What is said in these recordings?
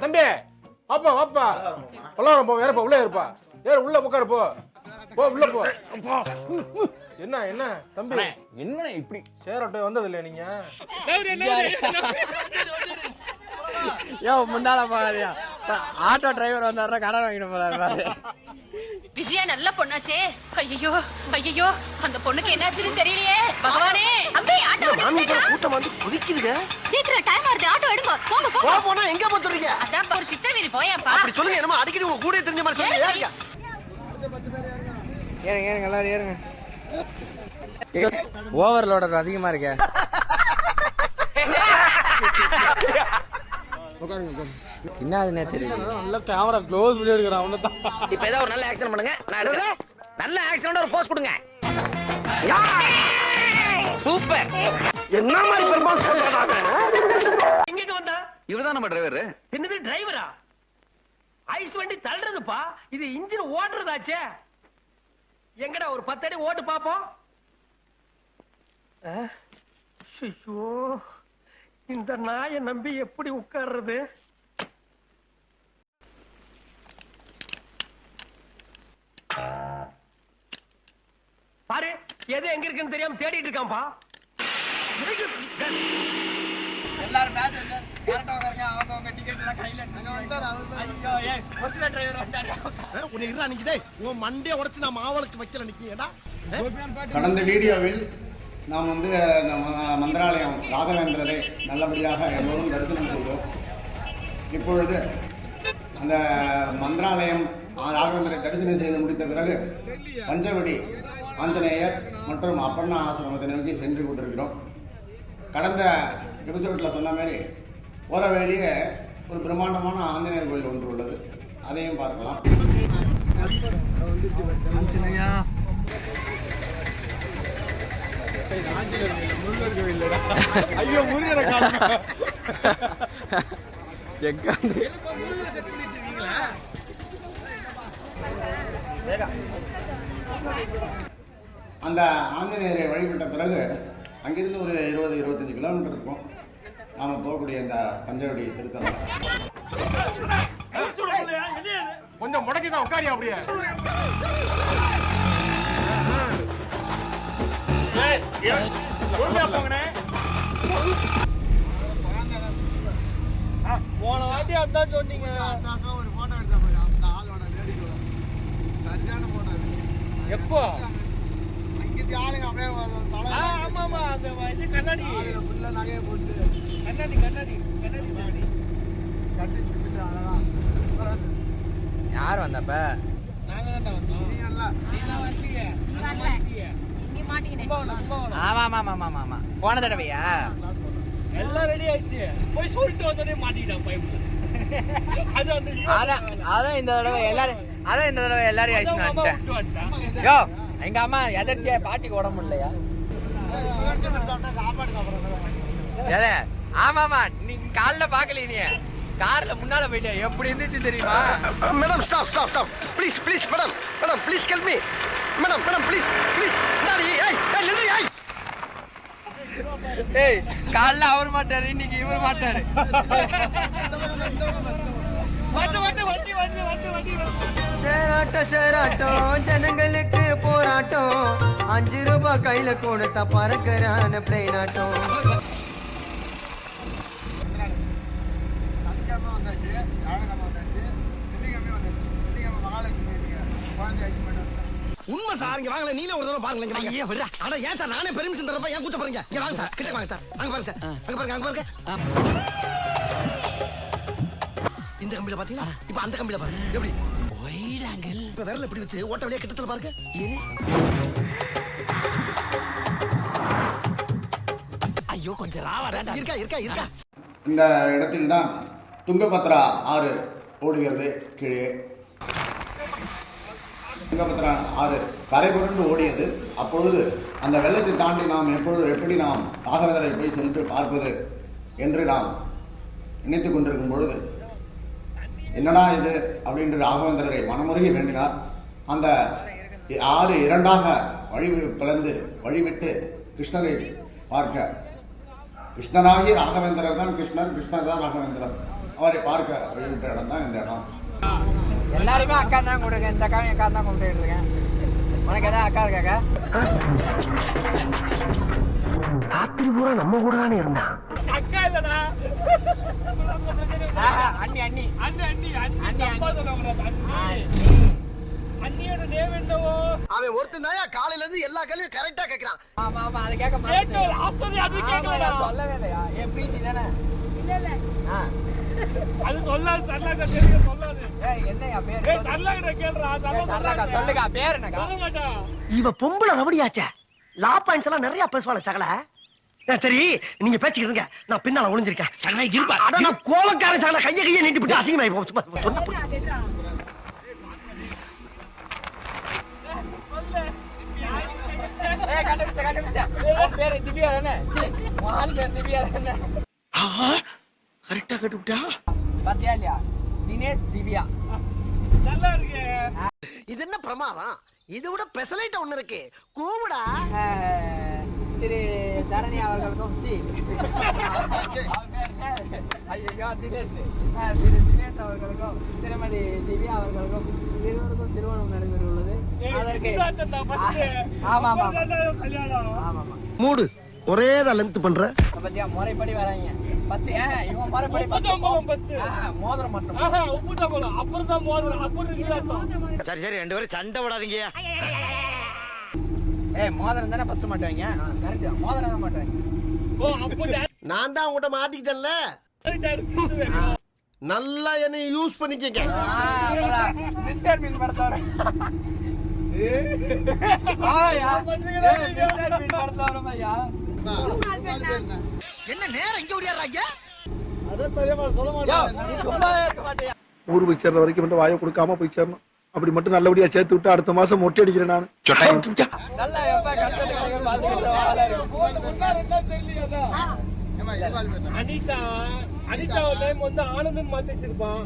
தம்பி வாப்பா வாப்பா பல்லாரம் போ ஏறப்பா உள்ளே இருப்பா ஏற உள்ள உட்காரு போ போ உள்ள போ என்ன என்ன தம்பி என்ன இப்படி சேரட்டை வந்தது இல்லையா நீங்க யோ முன்னால பாருயா ஆட்டோ டிரைவர் வந்தாரு கடன் வாங்கிட்டு போறாரு விஜயா நல்ல பொண்ணாச்சே ஐயோ ஐயோ அந்த பொண்ணுக்கு என்னாச்சுன்னு தெரியலையே பகவானே அம்பி ஆட்டோ கூட்டம் வந்து குதிக்குதுங்க சீக்கிரம் டைம் ஆகுது ஆட்டோ எடுங்க போங்க போக போனா எங்க போறீங்க அதான் ஒரு சித்தவீரி போயாப்பா அப்படி சொல்லுங்க என்னமோ அடிக்கடி உங்க கூட தெரிஞ்ச மாதிரி சொல்லுங்க ஏறுங்க ஏறுங்க ஏறுங்க எல்லாரும் ஏறுங்க ஓவர்லோடர் அதிகமா இருக்க என்னதுன்னே தெரியல நல்ல கேமரா க்ளோஸ் பண்ணி எடுக்கிறான் அவனதான் இப்ப ஏதாவது ஒரு நல்ல ஆக்சன் பண்ணுங்க நான் எடுக்கிறேன் நல்ல ஆக்சனோட ஒரு போஸ் கொடுங்க சூப்பர் என்ன மாதிரி பெர்ஃபார்மன்ஸ் பண்றாங்க எங்க வந்தா இவர்தான் நம்ம டிரைவர். என்னது டிரைவரா ஐஸ் வண்டி தள்ளுறதுப்பா இது இன்ஜின் ஓட்டுறதாச்சே எங்கடா ஒரு 10 அடி ஓட்டு பாப்போம் ஐயோ இந்த நாயை நம்பி எப்படி உட்கார்றது பாரு எது எங்க இருக்குன்னு தெரியாம தேடிட்டு இருக்கான்பா எல்லாரும் மேட்ச் கரெக்ட்டா உட்காருங்க அவங்க அவங்க டிக்கெட் எல்லாம் கையில ஐயோ ஏன் ஒருத்தர் டிரைவர் வந்தாரு உன்னை இருடா நிக்கிதே உன் மண்டைய உடைச்சு நான் மாவளுக்கு வைக்கல நிக்கியடா கடந்த வீடியோவில் நாம் வந்து அந்த மந்திராலயம் ராகவேந்திரரை நல்லபடியாக எல்லோரும் தரிசனம் செய்தோம். இப்பொழுது அந்த மந்திராலயம் ராகவேந்திரரை தரிசனம் செய்து முடித்த பிறகு பஞ்சவடி ஆஞ்சநேயர் மற்றும் அப்பண்ணா ஆசிரமத்தை நோக்கி சென்று கொண்டிருக்கிறோம். கடந்த எபிசோடில் சொன்ன மாதிரி போகிற வழியே ஒரு பிரம்மாண்டமான ஆஞ்சநேயர் கோயில் ஒன்று உள்ளது, அதையும் பார்க்கலாம். ஐயோ முருகனை அந்த ஆஞ்சநேயரை வழிபட்ட பிறகு அங்கிருந்து ஒரு 20-25 கிலோமீட்டர் இருக்கும் நாம் போகக்கூடிய இந்த பஞ்சவடி திருத்தலம். கொஞ்சம் முடக்கி தான் உட்காரியா அப்படியே போன வாட்டி அதான் சொன்னீங்க ஒரு போட்டோ எடுத்தா போய் அந்த ஆளோட லேடியோட சரியான போட்டோ எப்போ இங்க ஆளுங்க அப்படியே தலை ஆமா ஆமா அந்த இது கண்ணாடி ஃபுல்ல நகையை போட்டு கண்ணாடி கட்டி பிடிச்சிட்டு அழகா யார் வந்தப்ப நாங்க தான் வந்தோம் நீ அல்ல நீலாம் வரலையே நான் வரலையே இங்க மாட்டீங்க ஆமா ஆமா ஆமா ஆமா ஆமா போன தடவையா எல்லாம் ரெடி ஆயிடுச்சு போய் சொல்லிட்டு வந்தோடனே மாட்டிக்கிட்டான் பைப்ல அது வந்து அதான் இந்த தடவை எல்லாரும் ஆயிடுச்சு யோ எங்க அம்மா எதர்ச்சியா பாட்டிக்கு உடம்பு இல்லையா எதே ஆமாமா நீ காலைல பாக்கல நீ கார்ல முன்னால போயிட்ட எப்படி இருந்துச்சு தெரியுமா madam stop please madam please help me madam please daddy ஏய் நில்லுடி ஏய் ஏய் காலைல அவர் மாட்டாரு இன்னைக்கு இவர் மாட்டாரு சேராட்டம் ஜனங்களுக்கு போராட்டம் 5 ரூபாய் கையில கொடுத்தா பறக்கிறான பிளேனாட்டம். உண்மை சார் இங்க வாங்கல நீல ஒரு தடவை பாருங்க ஐயா விடுடா அட ஏன் சார் நானே பெர்மிஷன் தரப்ப ஏன் கூச்ச போறீங்க இங்க வாங்க சார் கிட்ட வாங்க சார் அங்க பாருங்க சார் அங்க பாருங்க இந்த கம்பில பாத்தீங்களா இப்போ அந்த கம்பில பாருங்க எப்படி ஒயிட் ஆங்கிள் இப்ப விரல் இப்படி வச்சு ஓட்ட வழியா கிட்டத்துல பாருங்க ஐயோ கொஞ்சம் ராவாடா இருக்கா இந்த இடத்தில் தான் துங்கபத்ரா ஆறு ஓடுகிறது. கீழே துங்கபத்ரா ஆறு கரை புரண்டு ஓடியது. அப்பொழுது அந்த வெள்ளத்தை தாண்டி நாம் எப்படி நாம் ராகவேந்திரரை போய் சென்று பார்ப்பது என்று நாம் நினைத்து கொண்டிருக்கும் பொழுது என்னடா இது அப்படின்று ராகவேந்திரரை மனமுருகி வேண்டினார். அந்த ஆறு இரண்டாக பிளந்து வழிவிட்டு கிருஷ்ணரை பார்க்க, கிருஷ்ணராகி ராகவேந்திரர் தான் கிருஷ்ணர், கிருஷ்ணர் தான் ராகவேந்திரர். அவரை பார்க்க வழிவிட்ட இடம் தான் இந்த இடம். எல்லாருமே அக்கா தான் கூப்பிட்டுருக்கேன். இந்த அக்காவும் அக்கா தான் கூப்பிட்டு இருக்கேன். உனக்கு எதாவது அக்கா இருக்காக்கா? ராத்திரி பூரா நம்ம கூட தானே இருந்தான். அக்கா இல்லடா, அண்ணி அண்ணி அண்ணி அண்ணி அண்ணி அப்பா சொன்னாங்க. அண்ணியோட நேம் என்னவோ? அவன் ஒருத்தன் தான் காலையில இருந்து எல்லா கேள்வியும் கரெக்டா கேக்குறான். ஆமா ஆமா அதை கேட்க கேட்கல, ஆஸ்திரேலியா அது கேட்கல. சொல்லவே இல்லையா? என் பிரீத்தி தானே? அது சொல்லாது, சரளாக்கா தெரியும் சொல்லாது. என்னையா பேரு? சரளாக்கிட்ட கேளுடா. சரளாக்கா சொல்லுக்கா, பேர் என்னக்கா? சொல்ல மாட்டா. இவ பொம்பளை ரபடியாச்சே. லா பாயிண்ட்ஸ் எல்லாம் நிறைய பேசுவாள சகல. சரி நீங்க பேசிக்கிட்டு இருங்க, நான் பின்னால ஒளிஞ்சிருக்கேன். அட நான் கோவக்காரன் சகல, கையை நீட்டி விட்டு அசிங்கமாயி போச்சு. கண்டுபிடிச்சேன். பேரு திவ்யா தானே? ஆள் பேர் திவ்யா தானே? கரெக்டா கட்டுவிட்டா. பாத்தியா இல்லையா? தினேஷ் திவ்யா. நல்லா இருக்கு. இது என்ன பிரமாதம்? இது விட பெசலைட் ஒண்ணு இருக்கு, கூவுடா. திரு தரணி அவர்களுக்கும் ஐயோ தினேஷ் திரு தினேஷ் அவர்களுக்கும் திருமதி திவ்யா அவர்களுக்கும் இருவருக்கும் திருமணம் நடைபெற உள்ளது. அதற்கு ஆமா ஆமா ஆமா மூடு ஒரே தான் லென்த் பண்ற. பத்தியா முறைப்படி வராங்க. ஃபர்ஸ்ட் இவன் முறைப்படி மோதிரம் மட்டும். உப்பு தான் போல, அப்புறம் தான் மோதிரம், அப்புறம் இருக்கு. சரி சரி ரெண்டு பேரும் சண்டை விடாதீங்க. மோதிரம் தானே ஃபர்ஸ்ட் மாட்டுவாங்க. கரெக்ட் தான், மோதிரம் தான் மாட்டுவாங்க. ஓ அப்ப நான் தான் உங்கள்கிட்ட மாட்டிக்கிட்டேன்ல, நல்லா என்னை யூஸ் பண்ணிக்கங்க. மிஸ்டர் பின் படத்தவர என்ன நேரம் இங்க ஓடியாடுறாங்க? ஊர் போய் சேர்ற வரைக்கும் மட்டும் வாயை கொடுக்காம போய் சேரணும். அப்படி மட்டும் நல்லபடியா சேர்த்து விட்டு அடுத்த மாசம் மொட்டை அடிக்கிறேன் நான். நல்லா எப்ப கட்டண கடைகள் பாத்துக்கிட்டு அனிதா அனிதாவோட நேம் வந்து ஆனந்தன் மாத்தி வச்சிருப்பான்.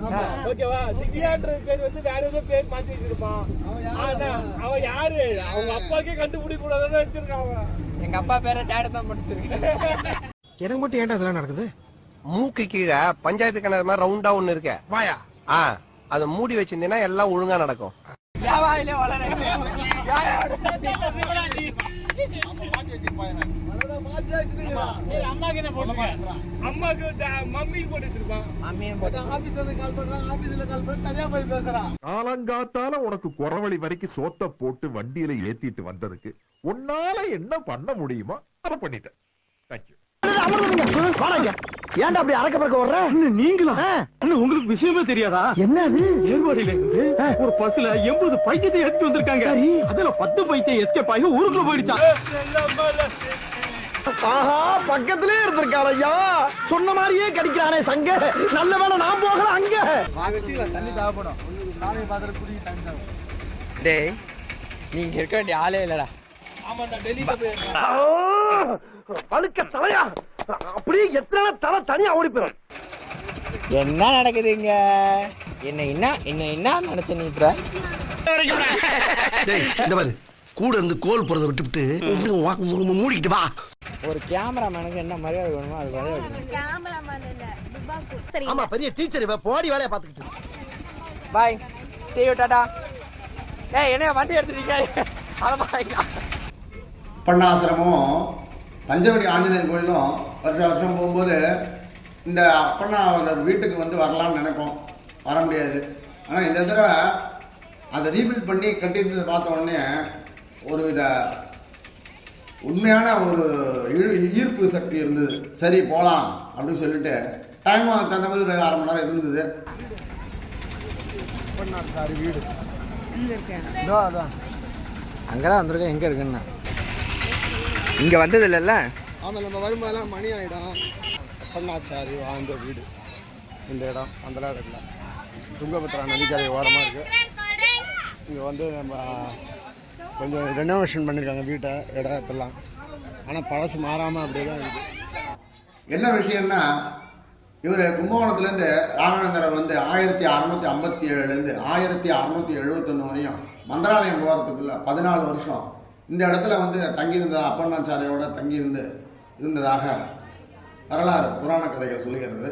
ஓகேவா? திவ்யான்ற பேர் வந்து வேற ஏதோ பேர் மாத்தி வச்சிருப்பான். ஆனா அவ யாரு? அவங்க அப்பாக்கே கண்டுபிடிக்க கூடாதுன்னு வச்சிருக்கான். எங்க அப்பா பேரை டேடு தான் படுத்திருக்கு. எனக்கு மட்டும் ஏன்டா இதெல்லாம் நடக்குது? மூக்கு கீழே பஞ்சாயத்து கிணறு மாதிரி ரவுண்டா ஒண்ணு இருக்க வாயா, அதை மூடி வச்சிருந்தீங்கன்னா எல்லாம் ஒழுங்கா நடக்கும். வியாபாரிலே வளர அம்மாக்கு மம்மி போட்டு வச்சிருப்பான். காலங்காத்தால உனக்கு குறவழி வரைக்கும் சோத்த போட்டு வண்டியில ஏத்திட்டு வந்ததுக்கு உன்னால என்ன பண்ண முடியுமோ அதை பண்ணிட்டேன். தேங்க்யூ. ஏன்டா அப்படி அறக்க பறக்க வர்ற? நீங்களா? உங்களுக்கு விஷயமே தெரியாதா? என்னது? ஏர்வாடியில இருந்து ஒரு பஸ்ல 80 பைத்தியத்தை எடுத்து வந்திருக்காங்க. அதுல 10 பைத்தியம் எஸ்கேப் ஆகி ஊருக்குள்ள போயிடுச்சான். ஆஹா, பக்கத்திலே இருந்திருக்கான் ஐயா. சொன்ன மாதிரியே கடிக்கிறானே சங்க. நல்ல வேளை நான் போகல அங்க. தண்ணி தேவைப்படும். சாமி பாத்திரம் குடி தண்ணி தேவை. டேய் நீங்க இருக்க வேண்டிய ஆளே இல்லடா. ஆமா நான் டெல்லியில போய் அழுக்க தலையா அப்படியே எத்தனை தலை தனியா ஓடி போயிடும். என்ன நடக்குதுங்க? என்ன நினைச்ச நீ இப்ப? இந்த மாதிரி கூட இருந்து கோல் போறதை விட்டுவிட்டு மூடிக்கிட்டு வா. ஒரு கேமராமேனுக்கு என்ன மரியாதை வேணுமோ அது சரி ஆமா பெரிய டீச்சர் இவ போடி வேலையை பாத்துக்கிட்டு. பாய் see you டாடா. டேய் என்ன வண்டி எடுத்துட்டீங்க? அத பாருங்க. அப்பண்ணாசிரமும் பஞ்சவடி ஆஞ்சநேயர் கோயிலும் வருஷம் போகும்போது இந்த அப்பண்ணாவர் வீட்டுக்கு வந்து வரலான்னு நினைப்போம், வர முடியாது. ஆனால் இந்த தடவை அதை ரீபில்ட் பண்ணி கட்டியிருந்ததை பார்த்த உடனே ஒரு வித உண்மையான ஒரு ஈர்ப்பு சக்தி இருந்தது. சரி போகலாம் அப்படின்னு சொல்லிட்டு டைமும் தகுந்த மாதிரி ஒரு 1/2 மணி நேரம் இருந்தது. வீடு அங்கதான் வந்திருக்கேன். எங்க இருக்குன்னா இங்க வந்தது இல்லைல்ல. ஆமாம், நம்ம வரும்போதெல்லாம் மணி ஆகிடும். அப்பண்ணாச்சாரி வாழ்ந்த வீடு இந்த இடம். அந்த இடத்துல துங்கபத்ரா நதிக்கரை ஓரமாக இருக்குது. இங்கே வந்து நம்ம கொஞ்சம் ரெனோவேஷன் பண்ணியிருக்காங்க வீட்டை, இடத்தெல்லாம். ஆனால் பழசு மாறாமல் அப்படியே தான் இருக்குது. என்ன விஷயம்னா, இவர் கும்பகோணத்துலேருந்து ராகவேந்திரர் வந்து 1657லேருந்து 1671 வரையும் மந்திராலயம் போகிறதுக்குள்ள 14 வருஷம் இந்த இடத்துல வந்து தங்கியிருந்ததா, அப்பண்ணாச்சாரியோட தங்கியிருந்து இருந்ததாக வரலாறு புராண கதைகள் சொல்லுகிறது.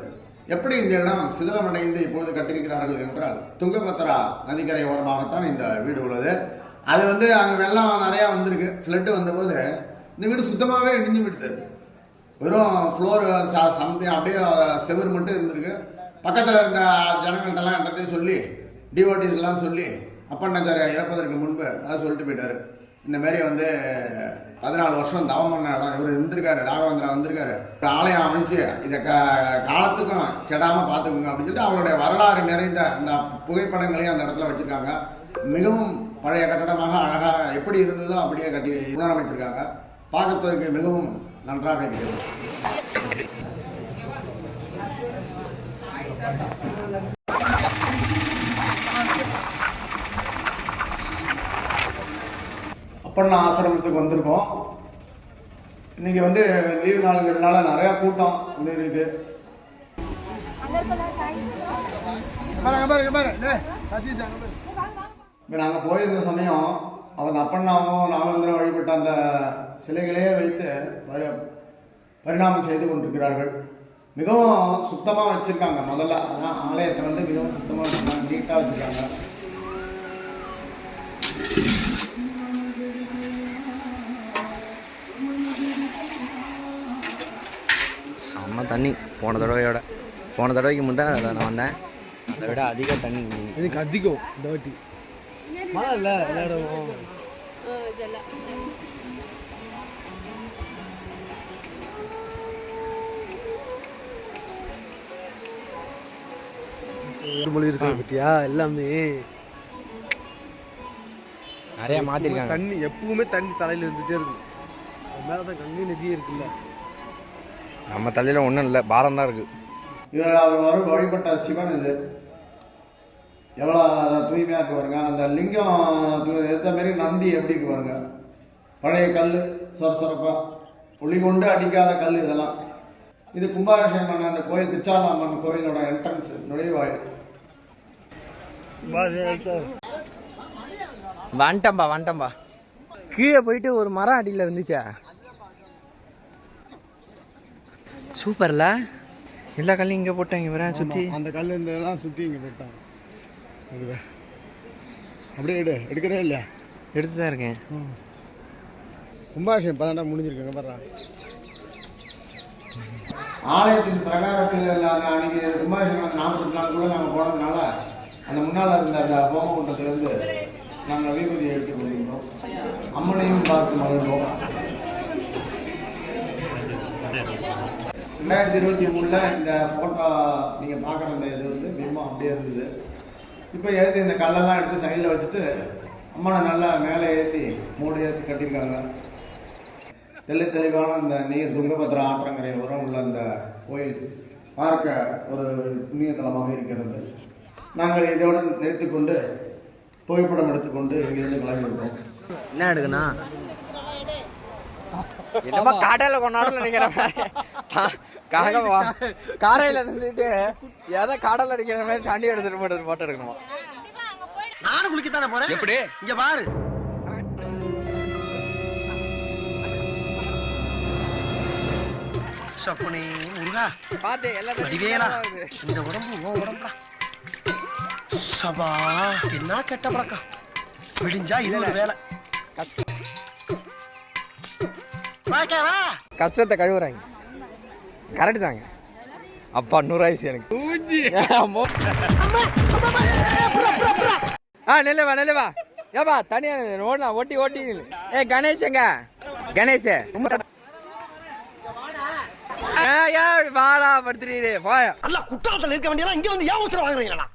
எப்படி இந்த இடம் சிதிலமடைந்து இப்பொழுது கட்டியிருக்கிறார்கள் என்றால் துங்கபத்ரா நதிக்கரை ஓரமாகத்தான் இந்த வீடு உள்ளது. அது வந்து அங்கே வெள்ளம் நிறையா வந்திருக்கு. ஃப்ளட்டு வந்தபோது இந்த வீடு சுத்தமாகவே இடிஞ்சு விடுது. வெறும் ஃப்ளோர் சம்திங் அப்படியே செவர் மட்டும் இருந்திருக்கு. பக்கத்தில் இருந்த ஜனங்கள்ட்டெல்லாம் என்கிட்ட சொல்லி டிஓடிஸ்லாம் சொல்லி அப்பண்ணாச்சாரியா இறப்பதற்கு முன்பு அதை சொல்லிட்டு போயிட்டார். இந்தமாரி வந்து 14 வருஷம் தவம் பண்ண இடம் இவர் இருந்திருக்காரு, ராகவேந்திரா வந்திருக்காரு, ஒரு ஆலயம் அமைச்சு இதை காலத்துக்கும் கெடாமல் பார்த்துக்குங்க அப்படின்னு சொல்லிட்டு அவருடைய வரலாறு நிறைந்த அந்த புகைப்படங்களையும் அந்த இடத்துல வச்சுருக்காங்க. மிகவும் பழைய கட்டடமாக அழகாக எப்படி இருந்ததோ அப்படியே கட்டி புனரமைச்சிருக்காங்க. பார்க்கறதுக்கு மிகவும் நன்றாக இருக்கிறது. அப்பண்ணா ஆசிரமத்துக்கு வந்திருக்கோம். இன்னைக்கு வந்து லீவ் நாளுங்கிறதுனால நிறையா கூட்டம் வந்து இருக்கு. இப்போ நாங்கள் போயிருந்த சமயம் அவங்க அப்பண்ணாவும் ராகவேந்திரம் வழிபட்ட அந்த சிலைகளையே வைத்து பரிணாமம் செய்து கொண்டிருக்கிறார்கள். மிகவும் சுத்தமாக வச்சுருக்காங்க. முதல்ல அதான் ஆலயத்தை வந்து மிகவும் சுத்தமாக வச்சுருக்காங்க, நீட்டாக வச்சுருக்காங்க. செம்ம தண்ணி போன தடவைக்கு முந்தான நான் வந்தேன், அதை விட அதிக தண்ணி. இதுக்கு அதிகம் இந்த வாட்டி மழை இல்லை எல்லா இடமும். மொழி இருக்கு பத்தியா, எல்லாமே நிறைய மாத்திருக்காங்க. தண்ணி எப்பவுமே தண்ணி தலையில இருந்துட்டே இருக்கு. அது மேலதான் கங்கை நதியே இருக்குல்ல. நம்ம தலையில ஒன்றும் இல்லை, பாரம் தான் இருக்கு. இவர் அவர் வழிபட்ட சிவன் இது எவ்வளோ தூய்மையாக இருக்கு பாருங்க. அந்த லிங்கம் ஏற்ற மாரி நந்தி எப்படி இருக்கு பாருங்க. பழைய கல் சொரப்பாக ஒளி கொண்டு அடிக்காத கல் இதெல்லாம். இது கும்பாபிஷேகம் பண்ண அந்த கோயில் பிச்சாலாம்மன் கோயிலோட என்ட்ரன்ஸ் நுழைவாயில். வந்துட்டம்பா கீழே போயிட்டு ஒரு மரம் அடியில் இருந்துச்சா, சூப்பர்ல. எல்லா கல்லையும் இங்கே போட்டாங்க வரேன் சுற்றி. அந்த கல் இருந்ததெல்லாம் சுற்றி இங்கே போட்டாங்க. அப்படியே எடுக்கிறே இல்லையா? எடுத்து தான் இருக்கேன். கும்பாபிஷேகம் 18 முடிஞ்சிருக்காங்க பாரு. ஆலயத்தின் பிரகாரத்தில் அன்னைக்கு கும்பாபிஷேகம் 40 நாள் கூட நாங்கள் போனதுனால அந்த முன்னால் இருந்த அந்த ஹோமகுண்டத்திலேருந்து நாங்கள் விபூதியை எடுத்து கொண்டிருந்தோம். அம்மனையும் பார்த்து மகிழ்ந்தோம். 2023 இந்த ஃபோட்டோ நீங்கள் பார்க்குற அந்த இது வந்து பிம்பம் அப்படியே இருந்தது. இப்போ ஏற்றி இந்த கல்லெல்லாம் எடுத்து சைடில் வச்சுட்டு அம்மனை நல்லா மேலே ஏற்றி மூடி ஏற்றி கட்டியிருக்காங்க. தெளிவான அந்த நீர் துங்கபத்ரா ஆற்றங்கரை உரம் உள்ள அந்த கோயில் பார்க்க ஒரு புண்ணியத்தலமாக இருக்கிறது. நாங்கள் இதோடு நிறுத்திக்கொண்டு புகைப்படம் எடுத்துக்கொண்டு இங்கிருந்து கிளம்பிவிட்டோம். என்ன எடுக்கணும்? என்னமா கடலை கொண்டாடல நினைக்கிற காரையில இருந்துட்டு எதை கடல் அடிக்கிற மாதிரி தண்ணி எடுத்துட்டு போட்டோ எடுக்கணுமா? நானும் குளிக்கத்தானே போறேன். எப்படி இங்க பாரு. சப்பனே முருகா பாத்து எல்லாரும் இந்த உடம்பு உடம்புடா. சபா என்ன கெட்ட பழக்கம். விடிஞ்சா இது ஒரு வேலை. கஷ்டத்தை கழுவுறாங்க. கரெக்டு தாங்க. அப்பா 100 ஆயிடுச்சு எனக்கு. நெல்லுவா ஏப்பா தனியா ஓடலாம் ஓட்டி நில்லு. கணேஷங்க கணேஷ் வாடா படுத்துறீரு போயா. குற்றாலத்துல இருக்க வேண்டியதா இங்க வந்து ஏன் அவசரம் வாங்குறீங்களா?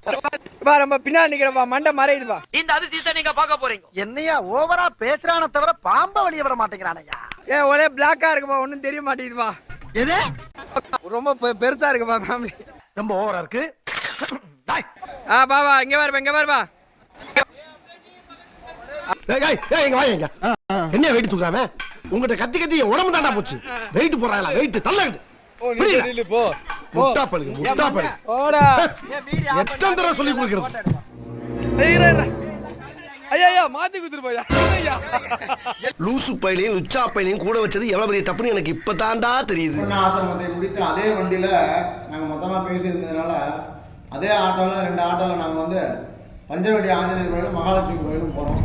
நம்ம பின்னாடி நிக்கிறப்பா மண்டை மறையுதுப்பா. இந்த அதிசயத்தை நீங்க பார்க்க போறீங்க. என்னையா ஓவரா பேசுறானே தவிர பாம்ப வெளிய விட மாட்டேங்கிறானயா. ஒரே பிளாக்கா இருக்குப்பா, ஒன்னும் தெரிய மாட்டேங்குதுப்பா. எது ரொம்ப பெருசா இருக்குப்பா ஃபேமிலி. ரொம்ப ஓவரா இருக்கு. பாபா இங்க பாருப்பா. என்ன வெயிட் தூக்குறாம? உங்ககிட்ட கத்தி உடம்பு தாண்டா போச்சு. வெயிட் போறாங்களா? வெயிட் தள்ளாது. எத்தனை தடவை சொல்லி கொடுக்கிறது? மாத்தி குடுத்துருப்பா. லூசு பையனையும் உச்சா பையனையும் கூட வச்சது எவ்வளவு பெரிய தப்புன்னு எனக்கு இப்பதான்டா தெரியுது. ஆசிரமத்தை முடித்து அதே வண்டியில நாங்கள் மொத்தமாக விதமாக பேசியிருந்ததுனால அதே ஆட்டோவில் 2 ஆட்டோவில் நாங்கள் வந்து பஞ்சவடி ஆஞ்சநேயர் கோயிலும் மகாலட்சுமி கோயிலும் போகிறோம்.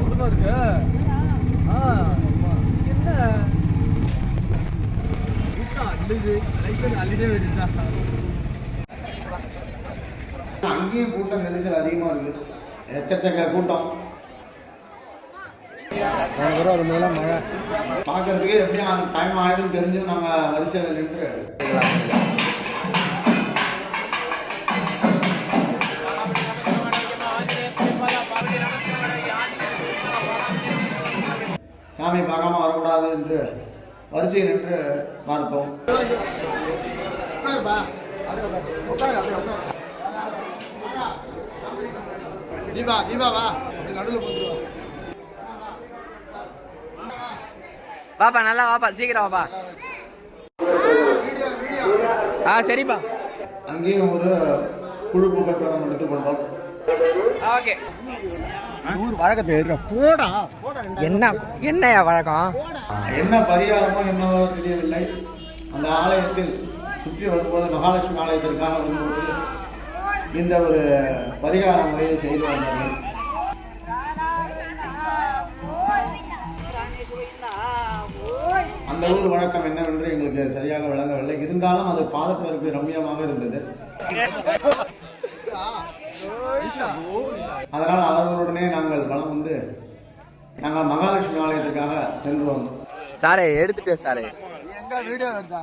அங்கேயும் கூட்டம் நெரிசல் அதிகமாக இருக்குது, எக்கச்சக்க கூட்டம். மழை பார்க்கறதுக்கு எப்படியும் டைம் ஆகிடும் தெரிஞ்சும் நாங்கள் வரிசையில் நின்று சாமி பார்க்காம வரக்கூடாது என்று வரிசையில் நின்று பார்த்தோம். தீபா வா நடுவில் போட்டுருவோம். வாப்பா நல்லா வாப்பா, சீக்கிரம் வாப்பா. சரிப்பா. அங்கேயும் ஒரு குழு புகைப்படம் எடுத்துக்கொண்டோம். ஓகே. என்னையா வழக்கம்? என்ன பரிகாரமோ என்னவோ தெரியவில்லை. அந்த ஆலயத்தில் சுற்றி வரும்போது மகாலட்சுமி ஆலயத்திற்காக வரும்போது இந்த ஒரு பரிகார முறையை செய்து வந்தார்கள். அந்த ஊர் வழக்கம் என்னவென்று எங்களுக்கு சரியாக விளங்கவில்லை. இருந்தாலும் அது பார்ப்பதற்கு ரம்மியமாக இருந்தது. அதனால் அவர்களுடனே நாங்கள் வலம் வந்து நாங்கள் மகாலட்சுமி ஆலயத்துக்காக சென்று வந்தோம். சாரே எடுத்துட்டேன் சாரே. எங்க வீடியோ எடுத்தா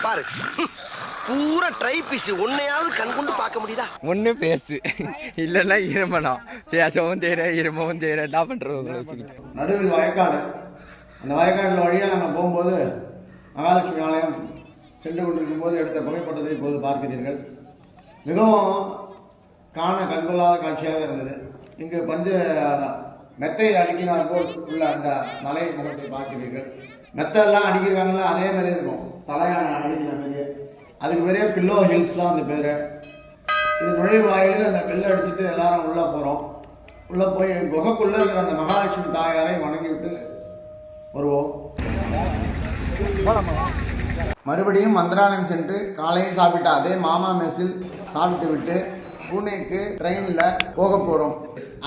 பாரு, பூரா ட்ரை பீஸ். ஒன்னையாவது கண் கொண்டு பார்க்க முடியுதா? ஒண்ணு பேசு, இல்லைன்னா இருமணும். பேசவும் செய்யற, இருமவும் செய்யற, என்ன பண்றது? நடுவில் வயக்காடு. அந்த வயக்காடு வழியாக நாங்கள் போகும்போது மகாலட்சுமி ஆலயம் சென்று கொண்டிருக்கும் போது எடுத்த புகைப்படத்தை இப்போது பார்க்கிறீர்கள். மிகவும் காண கண்கொள்ளாத காட்சியாக இருந்தது. இங்கு மெத்தை அடுக்கினார் போல் உள்ள அந்த மலை முகத்தை பார்க்கிறீர்கள். மெத்தெல்லாம் அடிக்கிறாங்களா, அதே மாதிரி இருக்கும். தலையான அடிக்கிற மாதிரி. அதுக்கு பேரே பில்லோ ஹில்ஸ் தான் அந்த பேர். இது நுழைவாயில் அந்த பில்லு அடிச்சுட்டு எல்லாரும் உள்ளே போகிறோம். உள்ளே போய் குகைக்குள்ளே இருக்கிற அந்த மகாலட்சுமி தாயாரை வணங்கிவிட்டு வருவோம். மறுபடியும் மந்திராலயம் சென்று காலையில் சாப்பிட்ட அதே மாமா மெஸ்ஸில் சாப்பிட்டு விட்டு பூனேக்கு ட்ரெயினில் போக போகிறோம்.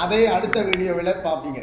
அதை அடுத்த வீடியோவில் பார்ப்பீங்க.